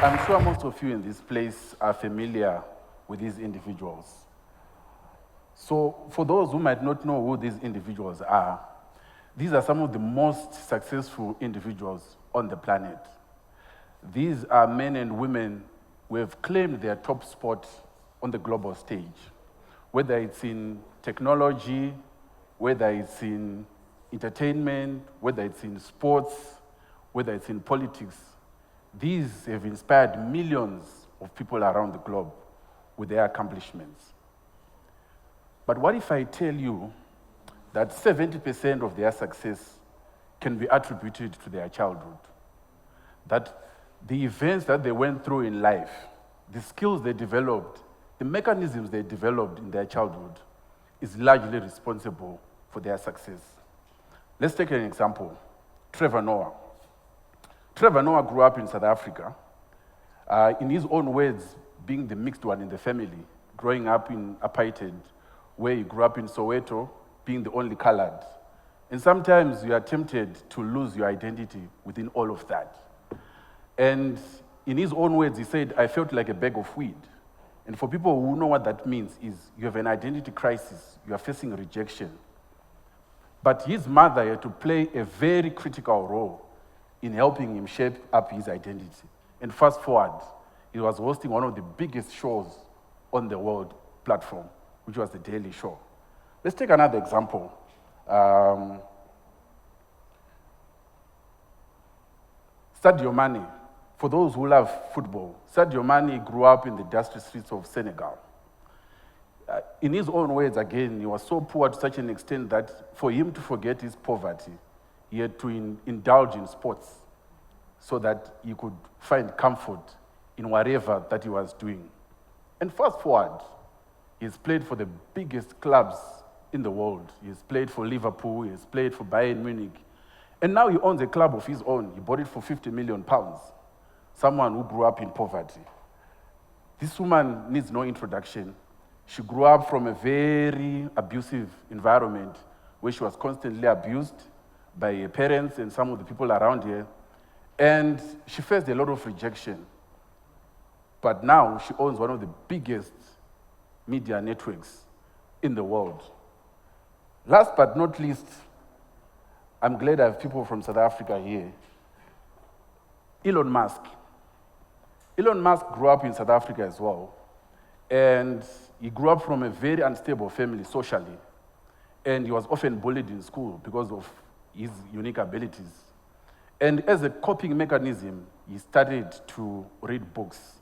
I'm sure most of you in this place are familiar with these individuals. So for those who might not know who these individuals are, these are some of the most successful individuals on the planet. These are men and women who have claimed their top spot on the global stage, whether it's in technology, whether it's in entertainment, whether it's in sports, whether it's in politics. These have inspired millions of people around the globe with their accomplishments. But what if I tell you that 70% of their success can be attributed to their childhood? That the events that they went through in life, the skills they developed, the mechanisms they developed in their childhood is largely responsible for their success. Let's take an example. Trevor Noah. Trevor Noah grew up in South Africa, in his own words, being the mixed one in the family, growing up in apartheid, where he grew up in Soweto, being the only colored. And sometimes you are tempted to lose your identity within all of that. And in his own words, he said, I felt like a bag of weed. And for people who know what that means is you have an identity crisis, you are facing rejection. But his mother had to play a very critical role in helping him shape up his identity. And fast forward, he was hosting one of the biggest shows on the world platform, which was The Daily Show. Let's take another example. Sadio Mane. For those who love football, Sadio Mane grew up in the dusty streets of Senegal. In his own words, again, he was so poor to such an extent that for him to forget his poverty, he had to indulge in sports so that he could find comfort in whatever that he was doing. And fast forward, he's played for the biggest clubs in the world. He's played for Liverpool, he's played for Bayern Munich, and now he owns a club of his own. He bought it for £50 million. Someone who grew up in poverty. This woman needs no introduction. She grew up from a very abusive environment where she was constantly abused by her parents and some of the people around her. And she faced a lot of rejection. But now she owns one of the biggest media networks in the world. Last but not least, I'm glad I have people from South Africa here. Elon Musk. Elon Musk grew up in South Africa as well. And he grew up from a very unstable family socially. And he was often bullied in school because of his unique abilities. And as a coping mechanism, he started to read books,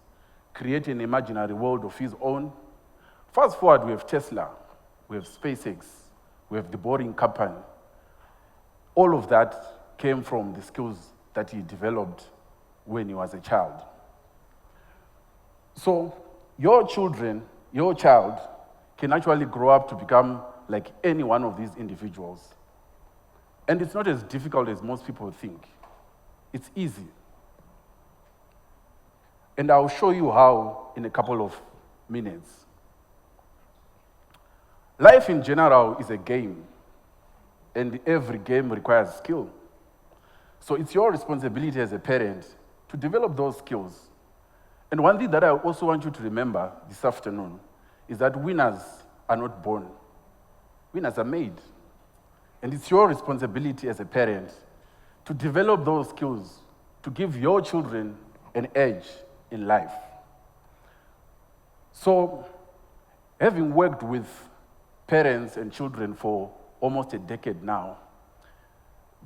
create an imaginary world of his own. Fast forward, we have Tesla, we have SpaceX, we have the Boring Company. All of that came from the skills that he developed when he was a child. So your child can actually grow up to become like any one of these individuals. And it's not as difficult as most people think. It's easy. And I'll show you how in a couple of minutes. Life in general is a game, and every game requires skill. So it's your responsibility as a parent to develop those skills. And one thing that I also want you to remember this afternoon is that winners are not born. Winners are made. And it's your responsibility as a parent to develop those skills, to give your children an edge in life. So, having worked with parents and children for almost a decade now,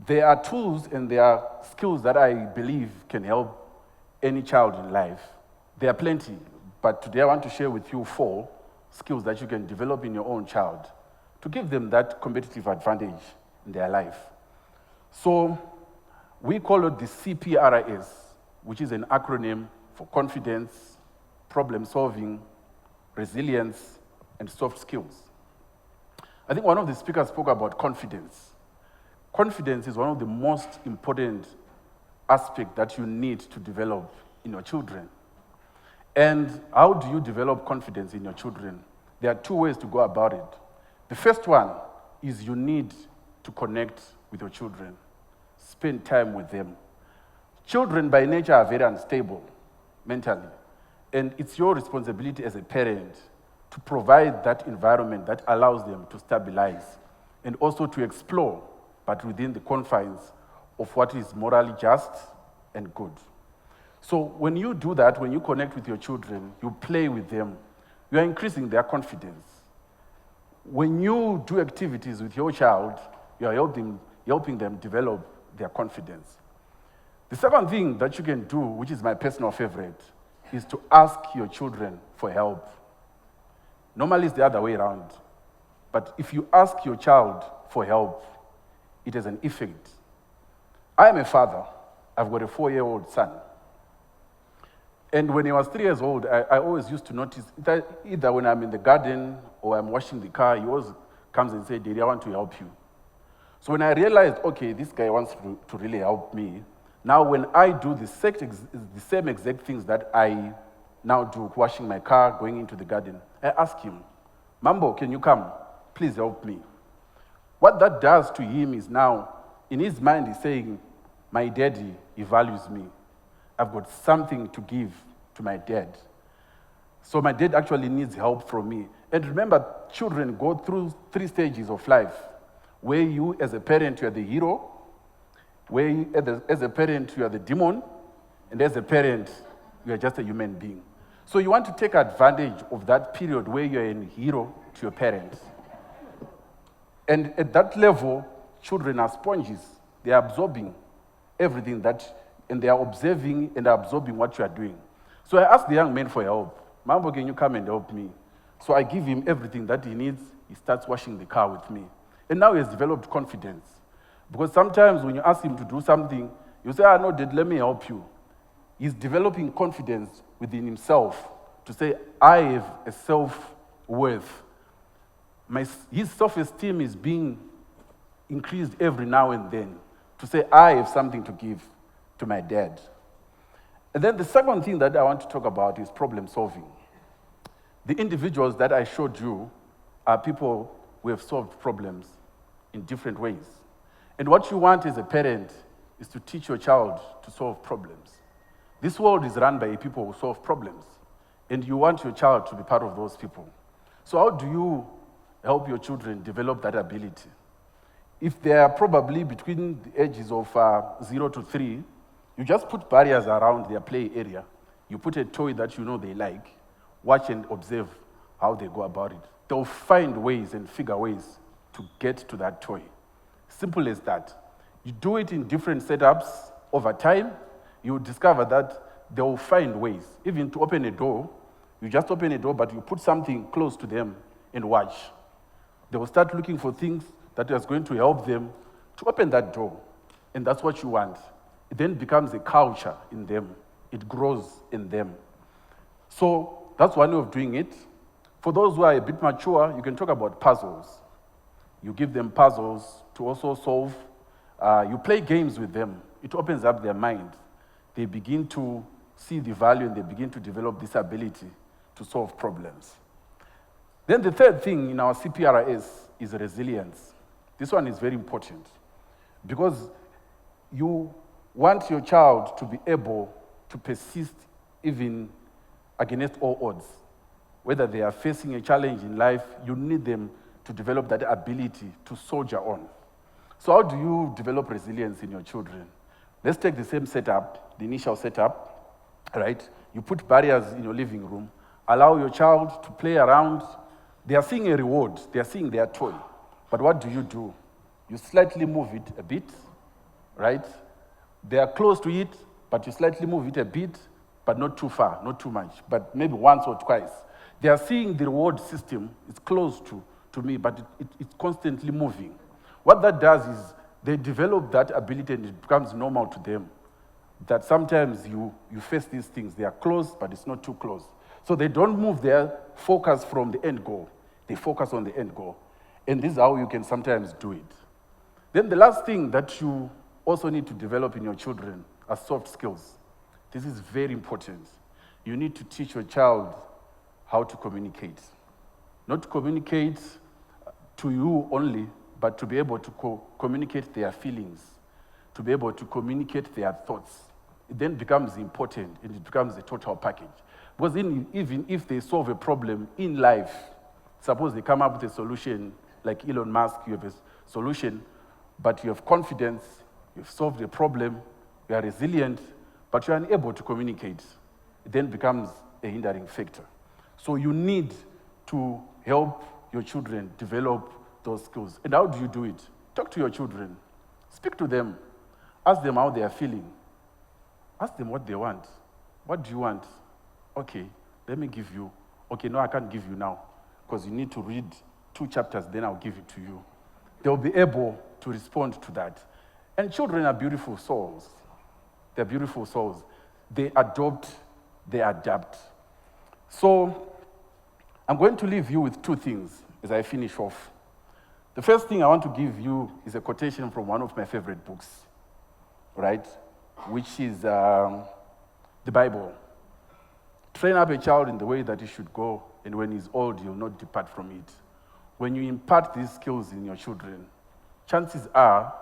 there are tools and there are skills that I believe can help any child in life. There are plenty, but today I want to share with you 4 skills that you can develop in your own child to give them that competitive advantage in their life. So we call it the CPRIS, which is an acronym for confidence, problem solving, resilience, and soft skills. I think one of the speakers spoke about confidence. Confidence is one of the most important aspects that you need to develop in your children. And how do you develop confidence in your children? There are 2 ways to go about it. The first one is you need to connect with your children. Spend time with them. Children by nature are very unstable. mentally. And it's your responsibility as a parent to provide that environment that allows them to stabilize and also to explore, but within the confines of what is morally just and good. So when you do that, when you connect with your children, you play with them, you are increasing their confidence. When you do activities with your child, you are helping them develop their confidence. The second thing that you can do, which is my personal favorite, is to ask your children for help. Normally, it's the other way around. But if you ask your child for help, it has an effect. I am a father. I've got a 4-year-old son. And when he was 3 years old, I always used to notice that either when I'm in the garden or I'm washing the car, he always comes and says, "Daddy, I want to help you." So when I realized, okay, this guy wants to really help me, now when I do the same exact things that I now do, washing my car, going into the garden, I ask him, "Mambo, can you come? Please help me." What that does to him is now, in his mind, he's saying, my daddy, he values me. I've got something to give to my dad. So my dad actually needs help from me. And remember, children go through 3 stages of life, where you, as a parent, you are the hero, where you, as a parent, you are the demon, and as a parent, you are just a human being. So you want to take advantage of that period where you are a hero to your parents. And at that level, children are sponges. They are absorbing everything and they are observing and absorbing what you are doing. So I asked the young man for help. "Mambo, can you come and help me?" So I give him everything that he needs. He starts washing the car with me. And now he has developed confidence. Because sometimes when you ask him to do something, you say, "No, Dad, let me help you." He's developing confidence within himself to say, "I have a self-worth." His self-esteem is being increased every now and then to say, "I have something to give to my dad." And then the second thing that I want to talk about is problem solving. The individuals that I showed you are people who have solved problems in different ways. And what you want as a parent is to teach your child to solve problems. This world is run by people who solve problems, and you want your child to be part of those people. So how do you help your children develop that ability? If they are probably between the ages of 0 to 3, you just put barriers around their play area. You put a toy that you know they like. Watch and observe how they go about it. They'll find ways and figure ways to get to that toy. Simple as that. You do it in different setups over time, you'll discover that they'll find ways. Even to open a door, you just open a door, but you put something close to them and watch. They will start looking for things that is going to help them to open that door. And that's what you want. It then becomes a culture in them. It grows in them. So that's one way of doing it. For those who are a bit mature, you can talk about puzzles. You give them puzzles to also solve. You play games with them. It opens up their mind. They begin to see the value and they begin to develop this ability to solve problems. Then the third thing in our CPRS is resilience. This one is very important because you want your child to be able to persist even against all odds. Whether they are facing a challenge in life, you need them to develop that ability to soldier on. So how do you develop resilience in your children? Let's take the same setup, the initial setup, right? You put barriers in your living room, allow your child to play around. They are seeing a reward, they are seeing their toy. But what do? You slightly move it a bit, right? They are close to it, but you slightly move it a bit, but not too far, not too much, but maybe once or twice. They are seeing the reward system is close to me, but it's constantly moving. What that does is they develop that ability and it becomes normal to them. That sometimes you face these things, they are close, but it's not too close. So they don't move their focus from the end goal. They focus on the end goal. And this is how you can sometimes do it. Then the last thing that you also need to develop in your children are soft skills. This is very important. You need to teach your child how to communicate. Not to communicate to you only, but to be able to communicate their feelings, to be able to communicate their thoughts, it then becomes important and it becomes a total package. Because even if they solve a problem in life, suppose they come up with a solution, like Elon Musk, you have a solution, but you have confidence, you've solved a problem, you are resilient, but you are unable to communicate, it then becomes a hindering factor. So you need to help your children develop those skills. And how do you do it? Talk to your children. Speak to them. Ask them how they are feeling. Ask them what they want. What do you want? Okay, let me give you. Okay, no, I can't give you now, because you need to read 2 chapters, then I'll give it to you. They'll be able to respond to that. And children are beautiful souls. They're beautiful souls. They adopt, they adapt. So I'm going to leave you with 2 things as I finish off. The first thing I want to give you is a quotation from one of my favorite books, right? Which is the Bible. Train up a child in the way that he should go, and when he's old, he'll not depart from it. When you impart these skills in your children, chances are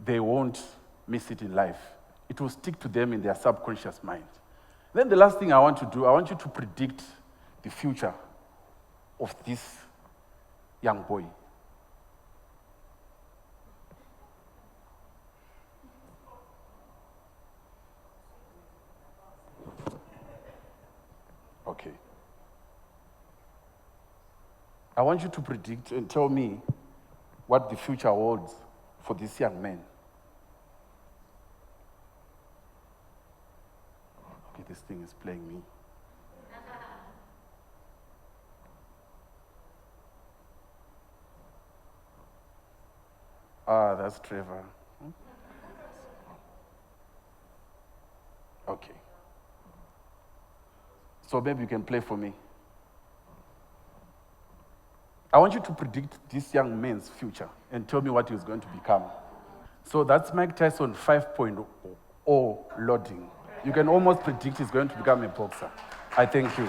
they won't miss it in life. It will stick to them in their subconscious mind. Then the last thing I want to do, I want you to predict the future of this young boy. Okay. I want you to predict and tell me what the future holds for this young man. Okay, this thing is playing me. Ah, that's Trevor. Okay. So maybe you can play for me. I want you to predict this young man's future and tell me what he's going to become. So that's Mike Tyson 5.0 loading. You can almost predict he's going to become a boxer. I thank you.